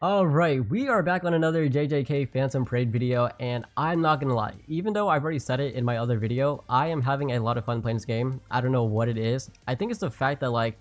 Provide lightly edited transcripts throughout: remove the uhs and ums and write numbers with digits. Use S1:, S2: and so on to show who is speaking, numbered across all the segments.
S1: Alright, we are back on another JJK Phantom Parade video, and I'm not gonna lie, even though I've already said it in my other video, I am having a lot of fun playing this game. I don't know what it is. I think it's the fact that like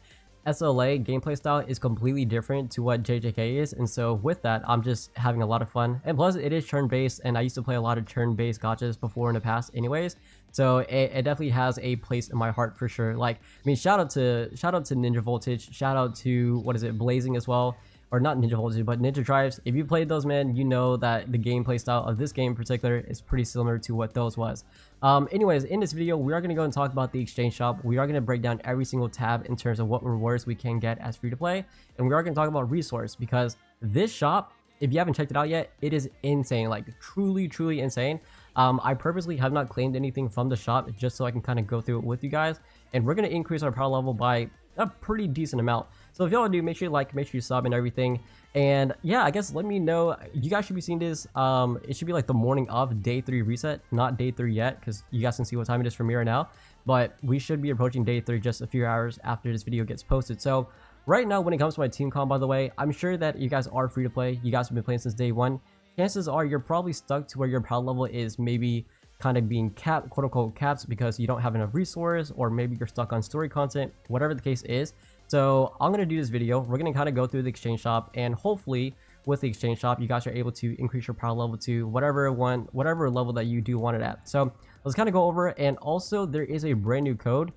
S1: SLA gameplay style is completely different to what JJK is, and so with that, I'm just having a lot of fun. And plus, it is turn-based, and I used to play a lot of turn-based gachas before in the past anyways, so it definitely has a place in my heart for sure. Like, I mean, shout out to Ninja Voltage, shout out to, what is it, Blazing as well. Or not Ninja Voltage, but Ninja Tribes. If you played those, man, you know that the gameplay style of this game in particular is pretty similar to what those was. Anyways, in this video, we are going to go and talk about the exchange shop. We are going to break down every single tab in terms of what rewards we can get as free-to-play. And we are going to talk about resource, because this shop, if you haven't checked it out yet, it is insane. Like, truly insane. I purposely have not claimed anything from the shop just so I can kind of go through it with you guys. And we're going to increase our power level by a pretty decent amount. So if y'all do, make sure you like, make sure you sub and everything. And yeah, I guess let me know. You guys should be seeing this. It should be like the morning of day 3 reset, not day 3 yet, because you guys can see what time it is for me right now. But we should be approaching day 3 just a few hours after this video gets posted. So right now, when it comes to my team comp, by the way, I'm sure that you guys are free to play. You guys have been playing since day 1. Chances are you're probably stuck to where your power level is maybe kind of being capped, quote unquote caps, because you don't have enough resource, or maybe you're stuck on story content, whatever the case is. So I'm going to do this video. We're going to kind of go through the exchange shop, and hopefully with the exchange shop, you guys are able to increase your power level to whatever level that you do want it at. So let's kind of go over it. And also there is a brand new code,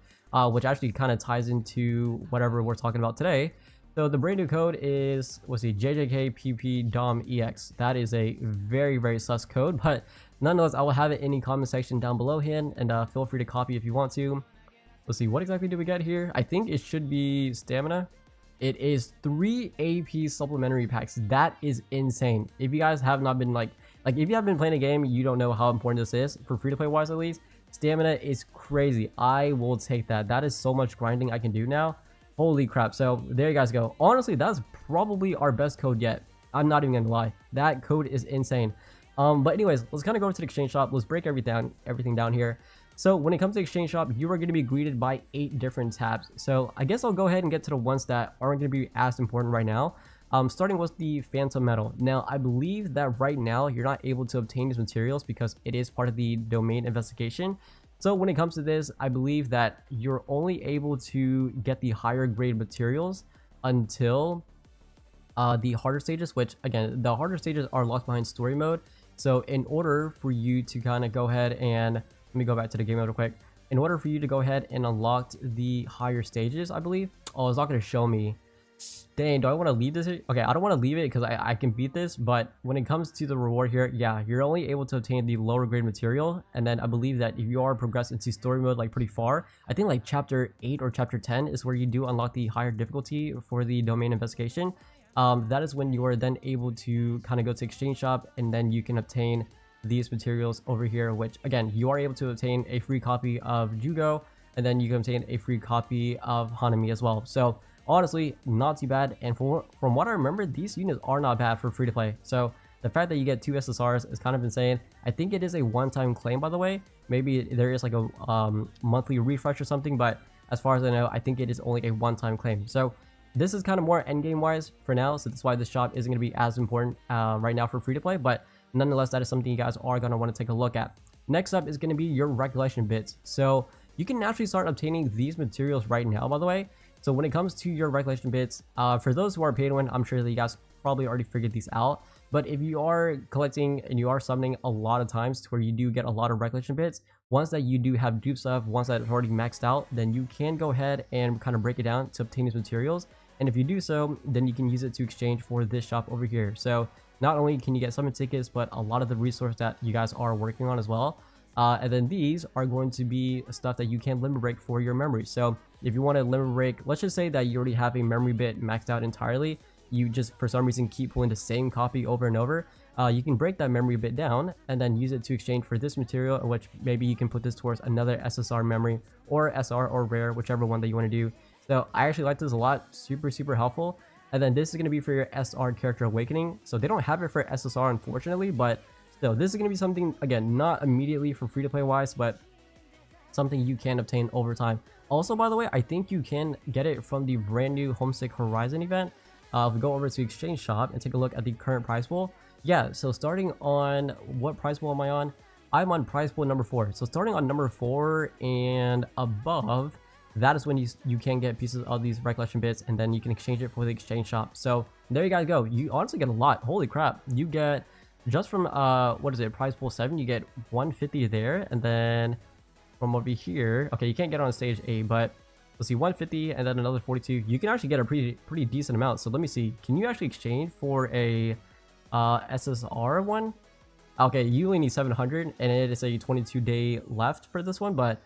S1: which actually kind of ties into whatever we're talking about today. So the brand new code is, let's see, JJKPPDomEX. That is a very sus code, but nonetheless, I will have it in the comment section down below here, and feel free to copy if you want to. Let's see, what exactly do we get here? I think it should be stamina. It is 3 AP supplementary packs. That is insane. If you guys have not been like if you have been playing a game, you don't know how important this is for free to play wise, at least. Stamina is crazy. I will take that. That is so much grinding I can do now. Holy crap. So there you guys go. Honestly, that's probably our best code yet. I'm not even gonna lie. That code is insane. But anyways, let's kind of go to the exchange shop. Let's break everything down here. So when it comes to exchange shop, you are going to be greeted by 8 different tabs. So I guess I'll go ahead and get to the ones that aren't going to be as important right now. Starting with the Phantom Metal. Now, I believe that right now you're not able to obtain these materials because it is part of the domain investigation. So when it comes to this, I believe that you're only able to get the higher grade materials until the harder stages, which again, the harder stages are locked behind story mode. So in order for you to kind of go ahead and, let me go back to the game mode real quick. In order for you to go ahead and unlock the higher stages, I believe. Oh, it's not going to show me. Dang, do I want to leave this here? Okay, I don't want to leave it because I can beat this. But when it comes to the reward here, yeah, you're only able to obtain the lower grade material. And then I believe that if you are progressed into story mode like pretty far, I think like chapter 8 or chapter 10 is where you do unlock the higher difficulty for the domain investigation. That is when you are then able to kind of go to exchange shop, and then you can obtain these materials over here, which again, you are able to obtain a free copy of Jugo, and then you can obtain a free copy of Hanami as well. So honestly, not too bad. And from what I remember, these units are not bad for free to play. So the fact that you get 2 SSRs is kind of insane. I think it is a one-time claim, by the way. Maybe there is like a monthly refresh or something, but as far as I know, I think it is only a one-time claim. So this is kind of more endgame wise for now, so that's why this shop isn't going to be as important right now for free to play, but nonetheless, that is something you guys are going to want to take a look at. Next up is going to be your recollection bits. So you can naturally start obtaining these materials right now, by the way. So when it comes to your recollection bits, for those who are paid to win, I'm sure that you guys probably already figured these out. But if you are collecting and you are summoning a lot of times to where you do get a lot of recollection bits, once that you do have dupes of, once that is already maxed out, then you can go ahead and kind of break it down to obtain these materials. And if you do so, then you can use it to exchange for this shop over here. So not only can you get summon tickets, but a lot of the resource that you guys are working on as well. And then these are going to be stuff that you can limit break for your memory. So if you want to limit break, let's just say that you already have a memory bit maxed out entirely. You just, for some reason, keep pulling the same copy over and over. You can break that memory bit down and then use it to exchange for this material, in which maybe you can put this towards another SSR memory or SR or rare, whichever one that you want to do. So I actually like this a lot. Super helpful. And then this is going to be for your SR character awakening. So they don't have it for SSR, unfortunately, but still, this is going to be something, again, not immediately for free to play wise, but something you can obtain over time. Also, by the way, I think you can get it from the brand new Homesick Horizon event. If we go over to exchange shop and take a look at the current price pool, yeah, so starting on, what price pool am I on? I'm on price pool number 4. So starting on number 4 and above, that is when you can get pieces of these recollection bits, and then you can exchange it for the exchange shop. So there you guys go. You honestly get a lot. Holy crap. You get, just from, what is it, price pool 7, you get 150 there, and then from over here, okay, you can't get on stage A, but let's see, 150 and then another 42. You can actually get a pretty decent amount. So let me see. Can you actually exchange for a SSR one? Okay, you only need 700, and it is a 22-day left for this one, but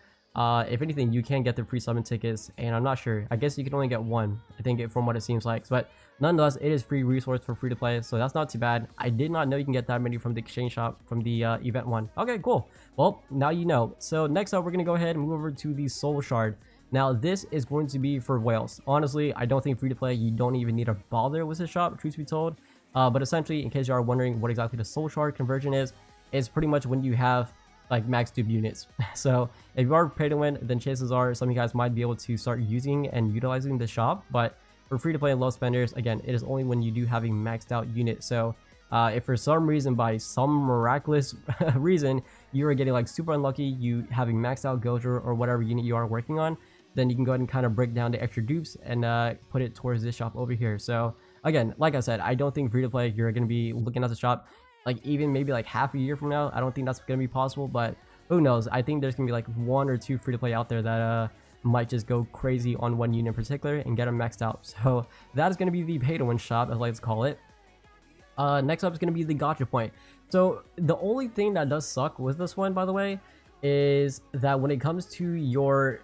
S1: if anything, you can get the free summon tickets, and I'm not sure. I guess you can only get one, I think, from what it seems like. But nonetheless, it is free resource for free to play, so that's not too bad. I did not know you can get that many from the exchange shop from the event one. Okay, cool. Well, now you know. So next up, we're going to go ahead and move over to the Soul Shard. Now, this is going to be for whales. Honestly, I don't think free to play, you don't even need to bother with this shop, truth be told. But essentially, in case you are wondering what exactly the Soul Shard conversion is, it's pretty much when you have like max dupe units. So if you are pay to win, then chances are some of you guys might be able to start using and utilizing the shop. But for free to play and low spenders, again, it is only when you do have a maxed out unit. So if for some reason, by some miraculous reason, you are getting like super unlucky, you having maxed out Gojo or whatever unit you are working on, then you can go ahead and kind of break down the extra dupes and put it towards this shop over here. So again, like I said, I don't think free to play, you're going to be looking at the shop like even maybe like half a year from now. I don't think that's going to be possible, but who knows? I think there's going to be like 1 or 2 free to play out there that might just go crazy on one unit in particular and get them maxed out. So that is going to be the pay to win shop, as I like to call it. Next up is going to be the gotcha point. So the only thing that does suck with this one, by the way, is that when it comes to your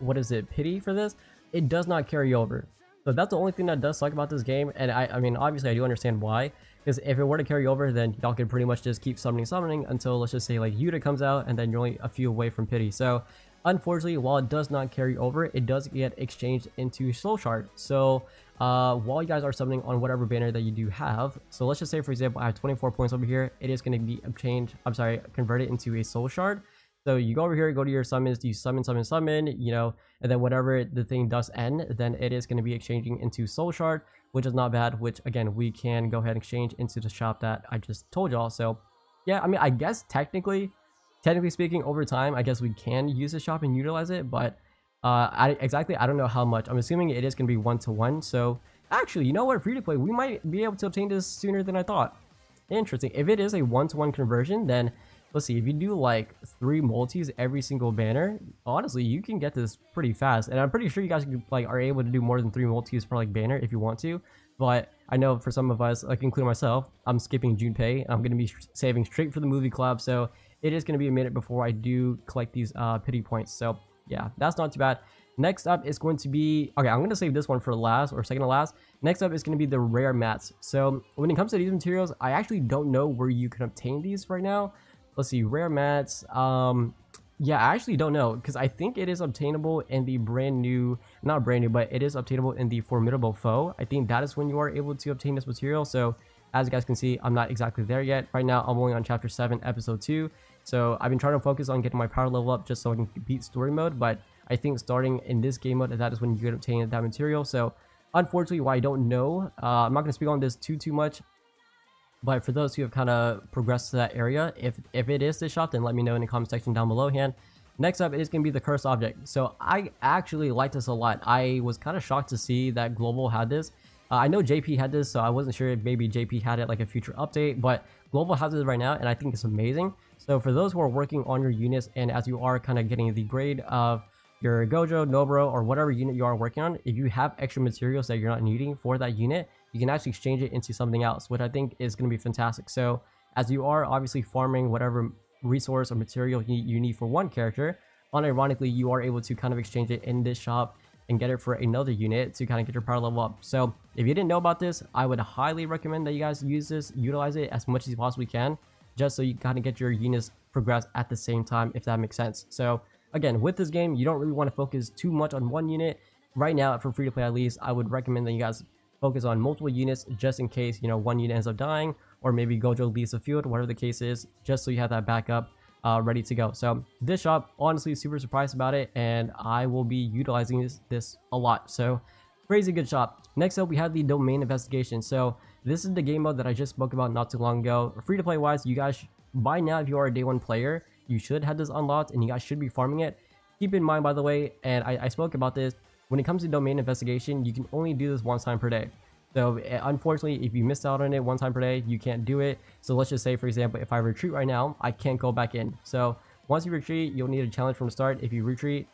S1: what is it, pity for this, it does not carry over. So that's the only thing that does suck about this game, and I mean, obviously I do understand why, because if it were to carry over, then y'all could pretty much just keep summoning until, let's just say, like Yuta comes out, and then you're only a few away from pity. So unfortunately, while it does not carry over, it does get exchanged into Soul Shard. So while you guys are summoning on whatever banner that you do have, so let's just say, for example, I have 24 points over here, it is going to be converted into a Soul Shard. So you go over here, go to your summons, you summon, you know, and then whatever the thing does end, then it is going to be exchanging into Soul Shard, which is not bad, which again, we can go ahead and exchange into the shop that I just told y'all. So yeah, I mean, I guess technically speaking, over time, I guess we can use the shop and utilize it, but I don't know how much. I'm assuming it is going to be 1-to-1. So actually, you know what, free to play, we might be able to obtain this sooner than I thought. Interesting. If it is a 1-to-1 conversion, then let's see, if you do like 3 multis every single banner, honestly, you can get this pretty fast. And I'm pretty sure you guys like are able to do more than 3 multis per like banner if you want to. But I know for some of us, like including myself, I'm skipping Junpei. I'm going to be saving straight for the movie collab. So it is going to be a minute before I do collect these pity points. So yeah, that's not too bad. Next up is going to be, okay, I'm going to save this one for last, or second to last. Next up is going to be the rare mats. So when it comes to these materials, I actually don't know where you can obtain these right now. Let's see, rare mats. Yeah, I actually don't know, because I think it is obtainable in the brand new, not brand new, but it is obtainable in the formidable foe. I think that is when you are able to obtain this material. So as you guys can see, I'm not exactly there yet. Right now, I'm only on chapter 7, episode 2. So I've been trying to focus on getting my power level up just so I can beat story mode. But I think starting in this game mode, that is when you can obtain that material. So unfortunately, why I don't know, I'm not going to speak on this too much. But for those who have kind of progressed to that area, if it is this shop, then let me know in the comment section down below. Next up is going to be the cursed object. So I actually like this a lot. I was kind of shocked to see that Global had this. I know JP had this, so I wasn't sure if maybe JP had it like a future update, but Global has it right now, and I think it's amazing. So for those who are working on your units, and as you are kind of getting the grade of your Gojo, Noboro, or whatever unit you are working on, if you have extra materials that you're not needing for that unit, you can actually exchange it into something else, which I think is going to be fantastic. So as you are obviously farming whatever resource or material you need for one character, unironically, you are able to kind of exchange it in this shop and get it for another unit to kind of get your power level up. So if you didn't know about this, I would highly recommend that you guys use this, utilize it as much as you possibly can, just so you kind of get your units progress at the same time, if that makes sense. So again, with this game, you don't really want to focus too much on one unit. Right now, for free to play at least, I would recommend that you guys focus on multiple units just in case, you know, one unit ends up dying, or maybe Gojo leaves the field, whatever the case is, just so you have that backup ready to go. So this shop, honestly, super surprised about it, and I will be utilizing this a lot. So crazy good shop. Next up, we have the domain investigation. So this is the game mode that I just spoke about not too long ago. Free to play wise, you guys, by now, if you are a day one player, you should have this unlocked and you guys should be farming it. Keep in mind, by the way, and I spoke about this, when it comes to domain investigation, you can only do this 1 time per day. So unfortunately, if you missed out on it 1 time per day, you can't do it. So let's just say, for example, if I retreat right now, I can't go back in. So once you retreat, you'll need a challenge from the start. If you retreat,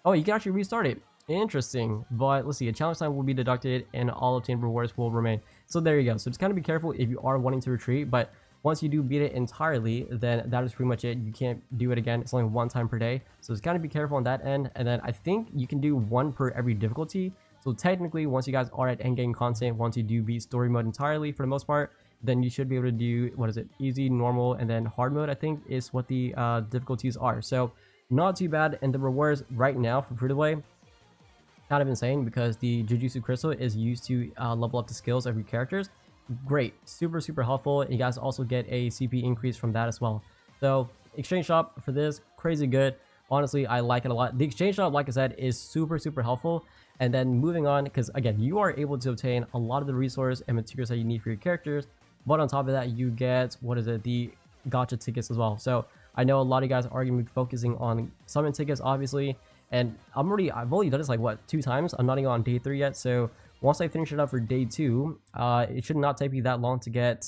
S1: oh, you can actually restart it. Interesting. But let's see, a challenge time will be deducted and all obtained rewards will remain. So there you go. So just kind of be careful if you are wanting to retreat, but once you do beat it entirely, then that is pretty much it. You can't do it again. It's only 1 time per day. So just kind of be careful on that end. And then I think you can do 1 per every difficulty. So technically, once you guys are at endgame content, once you do beat story mode entirely for the most part, then you should be able to do, what is it, easy, normal, and then hard mode, I think, is what the difficulties are. So not too bad. And the rewards right now for free to play, kind of insane because the Jujutsu Crystal is used to level up the skills of your characters. Great, super helpful. You guys also get a CP increase from that as well. So exchange shop for this, crazy good. Honestly, I like it a lot. The exchange shop, like I said, is super helpful. And then moving on, because again, you are able to obtain a lot of the resources and materials that you need for your characters. But on top of that, you get, what is it, the gacha tickets as well. So I know a lot of you guys are going to be focusing on summon tickets, obviously. And I've only done this like, what, 2 times? I'm not even on day 3 yet. So once I finish it up for day 2, it should not take me that long to get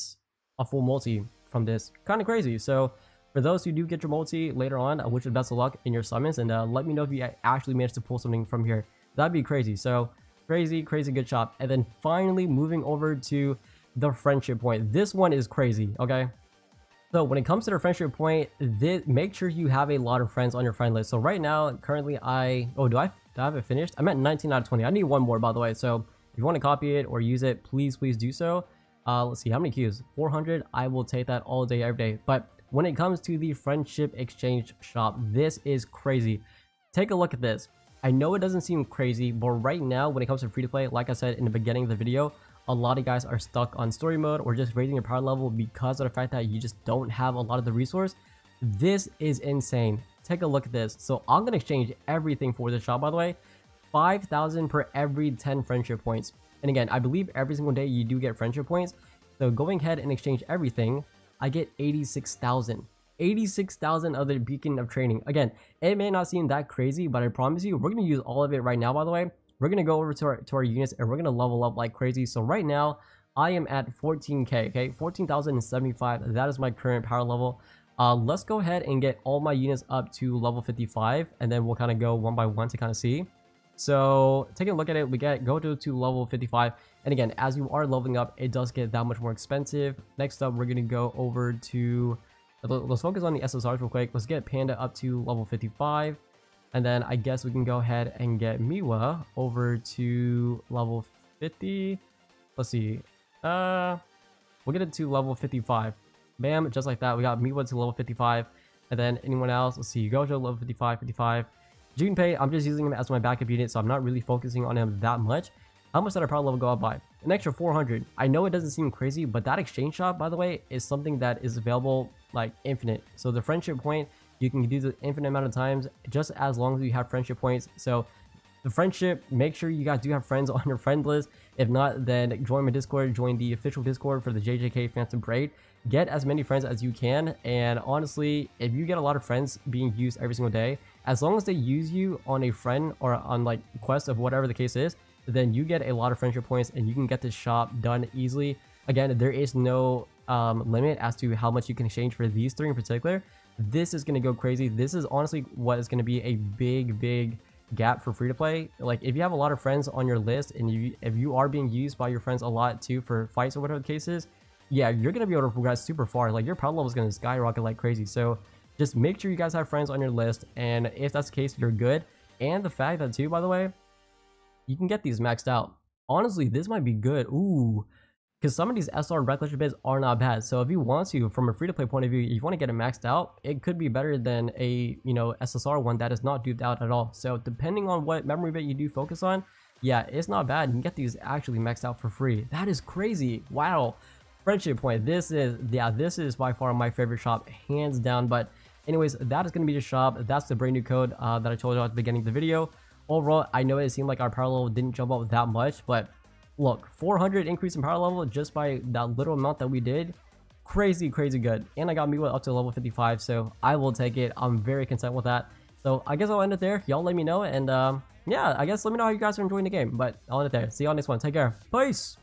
S1: a full multi from this. Kind of crazy. So for those who do get your multi later on, I wish you the best of luck in your summons. And let me know if you actually managed to pull something from here. That'd be crazy. So crazy good shop. And then finally moving over to the friendship point. This one is crazy, okay? So when it comes to the friendship point, make sure you have a lot of friends on your friend list. So right now, currently do I have it finished? I'm at 19 out of 20. I need 1 more, by the way. So if you want to copy it or use it, please do so. Let's see, how many queues? 400. I will take that all day, every day. But when it comes to the friendship exchange shop, this is crazy. Take a look at this. I know it doesn't seem crazy, but right now, when it comes to free to play, like I said in the beginning of the video, a lot of guys are stuck on story mode or just raising your power level because of the fact that you just don't have a lot of the resource. This is insane. Take a look at this. So I'm gonna exchange everything for this shop, by the way. 5,000 per every 10 friendship points. And again, I believe every single day you do get friendship points. So going ahead and exchange everything, I get 86,000. 86,000 of the beacon of training. Again, it may not seem that crazy, but I promise you, we're gonna use all of it right now. By the way, we're gonna go over to our units and we're gonna level up like crazy. So right now, I am at 14k. Okay, 14,075. That is my current power level. Let's go ahead and get all my units up to level 55, and then we'll kind of go one by one to kind of see. So taking a look at it, we go to level 55, and again, as you are leveling up, it does get that much more expensive. Next up, we're gonna go over to, let's focus on the SSRs real quick. Let's get Panda up to level 55, and then I guess we can go ahead and get Miwa over to level 50. Let's see, we'll get it to level 55. Bam, just like that. We got Miwa to level 55, and then anyone else, let's see, Gojo level 55. Junpei, I'm just using him as my backup unit, so I'm not really focusing on him that much. How much did our power level go up by? An extra 400. I know it doesn't seem crazy, but that exchange shop, by the way, is something that is available like infinite. So the friendship point, you can do the infinite amount of times, just as long as you have friendship points. So the friendship, make sure you guys do have friends on your friend list. If not, then join my Discord, join the official Discord for the JJK Phantom Parade. Get as many friends as you can, and honestly, if you get a lot of friends being used every single day, as long as they use you on a friend or on like quest of whatever the case is, then you get a lot of friendship points and you can get this shop done easily. Again, there is no limit as to how much you can exchange for these 3 in particular. This is going to go crazy. This is honestly what is going to be a big gap for free to play. Like if you have a lot of friends on your list and if you are being used by your friends a lot too for fights or whatever the case is, yeah, you're going to be able to progress super far. Like your power level is going to skyrocket like crazy. So just make sure you guys have friends on your list, and if that's the case, you're good. And the fact that too, by the way, you can get these maxed out. Honestly, this might be good. Ooh, because some of these SR and Reckless bids are not bad. So if you want to, from a free-to-play point of view, if you want to get it maxed out, it could be better than a, SSR one that is not duped out at all. So depending on what memory bit you do focus on, yeah, it's not bad. You can get these actually maxed out for free. That is crazy. Wow. Friendship point. This is by far my favorite shop, hands down. But anyways, that is going to be the shop. That's the brand new code that I told you at the beginning of the video. Overall, I know it seemed like our power level didn't jump up that much, but look, 400 increase in power level just by that little amount that we did. Crazy good. And I got Miwa up to level 55, so I will take it. I'm very content with that. So I guess I'll end it there. Y'all let me know, and yeah, I guess let me know how you guys are enjoying the game. But I'll end it there. See y'all next one. Take care. Peace.